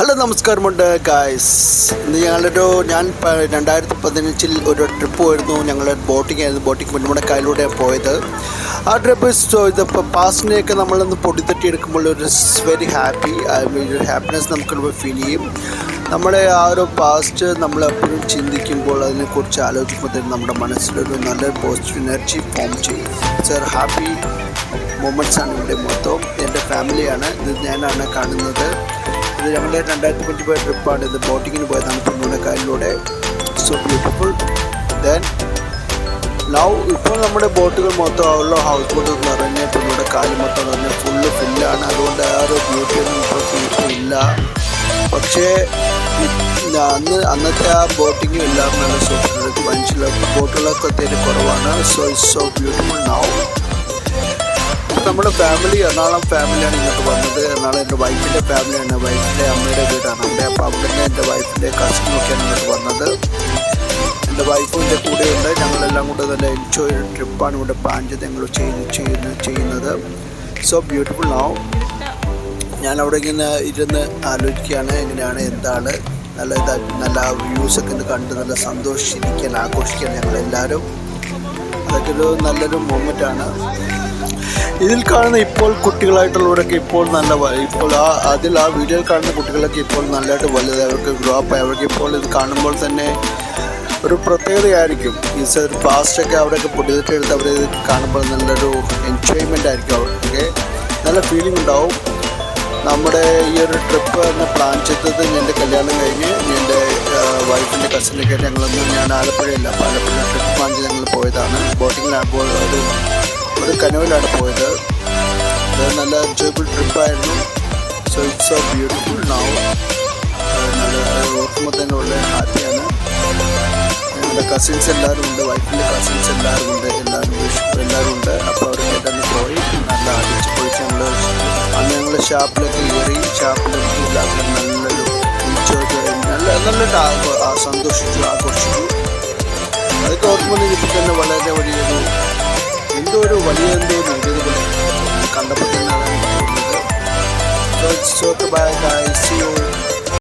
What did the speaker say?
Hello നമസ്കാരമുണ്ട് guys. ഇന്ന് ഞാൻ 2015 ഒരു ട്രിപ്പ് പോയിരുന്നു. ഞങ്ങൾ ബോട്ടിംഗ് ആയിരുന്നു. ബോട്ടിംഗ് നമ്മുടെ കയ്യിലൂടെ പോയത്. ആ ട്രിപ്പ് ഇതിപ്പോൾ പാസ്റ്റിനെയൊക്കെ നമ്മളൊന്ന് പൊടിത്തട്ടിയെടുക്കുമ്പോൾ ഒരു വെരി ഹാപ്പിനെസ് നമുക്ക് ഫീൽ ചെയ്യും. നമ്മുടെ ആ ഒരു പാസ്റ്റ് നമ്മളെപ്പോഴും ചിന്തിക്കുമ്പോൾ അതിനെക്കുറിച്ച് ആലോചിക്കുമ്പോൾ തന്നെ നമ്മുടെ മനസ്സിലൊരു നല്ലൊരു പോസിറ്റീവ് എനർജി ഫോം ചെയ്യും. ഇറ്റ്സ് ഹാപ്പി മൊമെൻറ്റ്സാണ് ഇവിടെ മൊത്തം. എൻ്റെ ഫാമിലിയാണ് ഇത്, ഞാനാണ് കാണുന്നത്. ഇത് ഞങ്ങളുടെ 2025 ട്രിപ്പാണ്. ഇത് ബോട്ടിങ്ങിന് പോയതാണ് നമ്മുടെ കായലിലൂടെ. So beautiful. ദെൻ നൗ ഇപ്പോൾ നമ്മുടെ ബോട്ടുകൾ മൊത്തം ഉള്ള ഹൗസ് ബോട്ട് നിറഞ്ഞ് നമ്മുടെ കായൽ മൊത്തം നിറഞ്ഞ് ഫില്ലാണ്. അതുകൊണ്ട് ആ ഒരു ബ്യൂട്ടിയൊന്നും ഇപ്പോൾ ഇല്ല. പക്ഷേ അന്നത്തെ ആ ബോട്ടിങ്ങും എല്ലാം നല്ല സൂപ്പർ. മനുഷ്യർക്ക് ബോട്ടുകളൊക്കെ ഒത്തിരി കുറവാണ്. So it's so beautiful now. നമ്മുടെ ഫാമിലി എറണാകുളം ഫാമിലിയാണ് ഇങ്ങോട്ട് വന്നത്. എറണാകുളം എൻ്റെ വൈഫിൻ്റെ ഫാമിലിയാണ്, വൈഫിൻ്റെ അമ്മയുടെ വീടാണ് അവിടെ. അപ്പോൾ അവിടെ നിന്ന് എൻ്റെ വൈഫിൻ്റെ കസിനൊക്കെയാണ് ഇങ്ങോട്ട് വന്നത്. എൻ്റെ വൈഫും എൻ്റെ കൂടെയുണ്ട്. ഞങ്ങളെല്ലാം കൂടെ നല്ല എൻജോയ് ട്രിപ്പാണ് ഇവിടെ പ്ലാൻ ചെയ്ത് ഞങ്ങൾ ചെയ്യുന്നത്. So beautiful now. ഞാൻ അവിടെ ഇങ്ങനെ ഇരുന്ന് ആലോചിക്കുകയാണ് എങ്ങനെയാണ് എന്താണ് നല്ല വ്യൂസൊക്കെ ഇന്ന് കണ്ട് നല്ല സന്തോഷിച്ചിരിക്കാൻ ആഘോഷിക്കാൻ ഞങ്ങളെല്ലാവരും. അതൊക്കെ ഒരു നല്ലൊരു മൊമെൻ്റാണ്. ഇതിൽ കാണുന്ന ഇപ്പോൾ കുട്ടികളായിട്ടുള്ളവരൊക്കെ ഇപ്പോൾ ആ വീഡിയോയിൽ കാണുന്ന കുട്ടികളൊക്കെ ഇപ്പോൾ നല്ലതായിട്ട് വലുത്, അവർക്ക് ഗ്രോ അപ്പ് ആയി. അവർക്ക് ഇപ്പോൾ ഇത് കാണുമ്പോൾ തന്നെ ഒരു പ്രത്യേകതയായിരിക്കും. ഈ പാസ്റ്റൊക്കെ അവിടെയൊക്കെ പൊടിതിട്ടെടുത്ത് അവർ കാണുമ്പോൾ നല്ലൊരു എൻജോയ്മെൻ്റ് ആയിരിക്കും. അവർക്കൊക്കെ നല്ല ഫീലിംഗ് ഉണ്ടാവും. നമ്മുടെ ഈ ഒരു ട്രിപ്പ് തന്നെ പ്ലാൻ ചെയ്തത് എൻ്റെ കല്യാണം കഴിഞ്ഞ് എൻ്റെ വൈഫിൻ്റെ കസിനൊക്കെ ഞാൻ ആലപ്പുഴയില്ല, അപ്പോൾ ആലപ്പുഴ ട്രിപ്പ് പ്ലാൻ ചെയ്ത് ഞങ്ങൾ പോയതാണ്. ബോട്ടിങ്ങിലാകുമ്പോൾ ഒരു കനോയിലാണ് പോയത്. അത് നല്ല എൻജോയബിൾ ട്രിപ്പായിരുന്നു. So it's so beautiful now. നല്ല ഓർക്കുമ്പോൾ തന്നെ ഉള്ള ഹാപ്പിയാണ്. ഞങ്ങളുടെ കസിൻസ് എല്ലാവരും ഉണ്ട്, വൈഫിൻ്റെ കസിൻസ് എല്ലാവരും ഉണ്ട്. അപ്പോൾ അവരൊക്കെ തന്നെ പോയി നല്ല അടിച്ച് പൊളിച്ച് അന്ന് ഞങ്ങൾ ഷാപ്പിലൊക്കെ കയറി. ഷാപ്പിലൊക്കെ എല്ലാവരും നല്ലൊരു എൻജോയ് നല്ലൊരു സന്തോഷിച്ചു, ആഘോഷിച്ചു. അതൊക്കെ ഓർക്കുമ്പോൾ എനിക്ക് തന്നെ വളരെ വലിയൊരു എന്തോ ഒരു ഇതുപോലെ കണ്ടപ്പോൾ തന്നെയാണ് തോന്നുന്നത്. Bye guys.